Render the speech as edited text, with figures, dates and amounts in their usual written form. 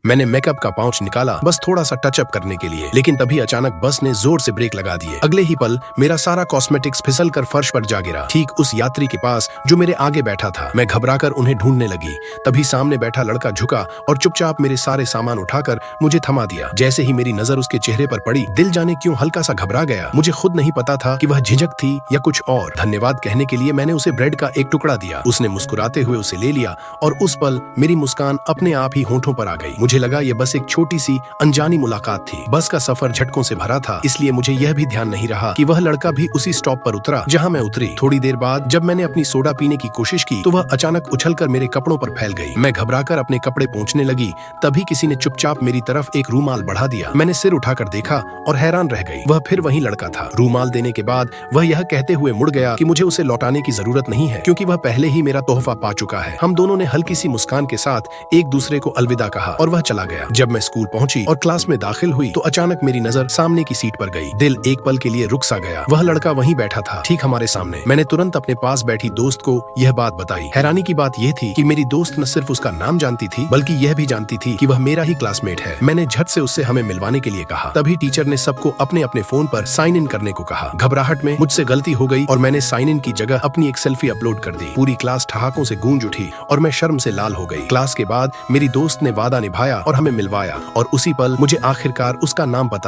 मैंने मेकअप का पाउच निकाला, बस थोड़ा सा टचअप करने के लिए, लेकिन तभी अचानक बस ने जोर से ब्रेक लगा दिए। अगले ही पल मेरा सारा कॉस्मेटिक्स फिसल कर फर्श पर जा गिरा, ठीक उस यात्री के पास जो मेरे आगे बैठा था। मैं घबराकर उन्हें ढूंढने लगी, तभी सामने बैठा लड़का झुका और चुपचाप मेरे सारे सामान उठाकर मुझे थमा दिया। जैसे ही मेरी नजर उसके चेहरे पर पड़ी, दिल जाने क्यों हल्का सा घबरा गया। मुझे खुद नहीं पता था कि वह झिझक थी या कुछ और। धन्यवाद कहने के लिए मैंने उसे ब्रेड का एक टुकड़ा दिया। उसने मुस्कुराते हुए उसे ले लिया और उस पल मेरी मुस्कान अपने आप ही होंठों पर आ गई। मुझे लगा ये बस एक छोटी सी अनजानी मुलाकात थी। बस का सफर झटकों से भरा था, इसलिए मुझे यह भी ध्यान नहीं रहा कि वह लड़का भी उसी स्टॉप पर उतरा जहां मैं उतरी। थोड़ी देर बाद जब मैंने अपनी सोडा पीने की कोशिश की तो वह अचानक उछलकर मेरे कपड़ों पर फैल गई। मैं घबराकर अपने कपड़े पोंछने लगी, तभी किसी ने चुपचाप मेरी तरफ एक रूमाल बढ़ा दिया। मैंने सिर उठाकर देखा और हैरान रह गई। वह फिर वही लड़का था। रूमाल देने के बाद वह यह कहते हुए मुड़ गया कि मुझे उसे लौटाने की जरूरत नहीं है, क्योंकि वह पहले ही मेरा तोहफा पा चुका है। हम दोनों ने हल्की सी मुस्कान के साथ एक दूसरे को अलविदा कहा और वह चला गया। जब मैं स्कूल पहुंची और क्लास में दाखिल हुई तो अचानक मेरी नजर सामने की सीट पर गई। दिल एक पल के लिए रुक सा गया। वह लड़का वहीं बैठा था, ठीक हमारे सामने। मैंने तुरंत अपने पास बैठी दोस्त को यह बात बताई। हैरानी की बात यह थी कि मेरी दोस्त न सिर्फ उसका नाम जानती थी, बल्कि यह भी जानती थी कि वह मेरा ही क्लासमेट है। मैंने झट से उससे हमें मिलवाने के लिए कहा। तभी टीचर ने सबको अपने अपने फोन पर साइन इन करने को कहा। घबराहट में मुझसे गलती हो गई और मैंने साइन इन की जगह अपनी एक सेल्फी अपलोड कर दी। पूरी क्लास ठहाकों से गूंज उठी और मैं शर्म से लाल हो गई। क्लास के बाद मेरी दोस्त ने वादा निभाया और हमें मिलवाया, और उसी पल मुझे आखिरकार उसका नाम पता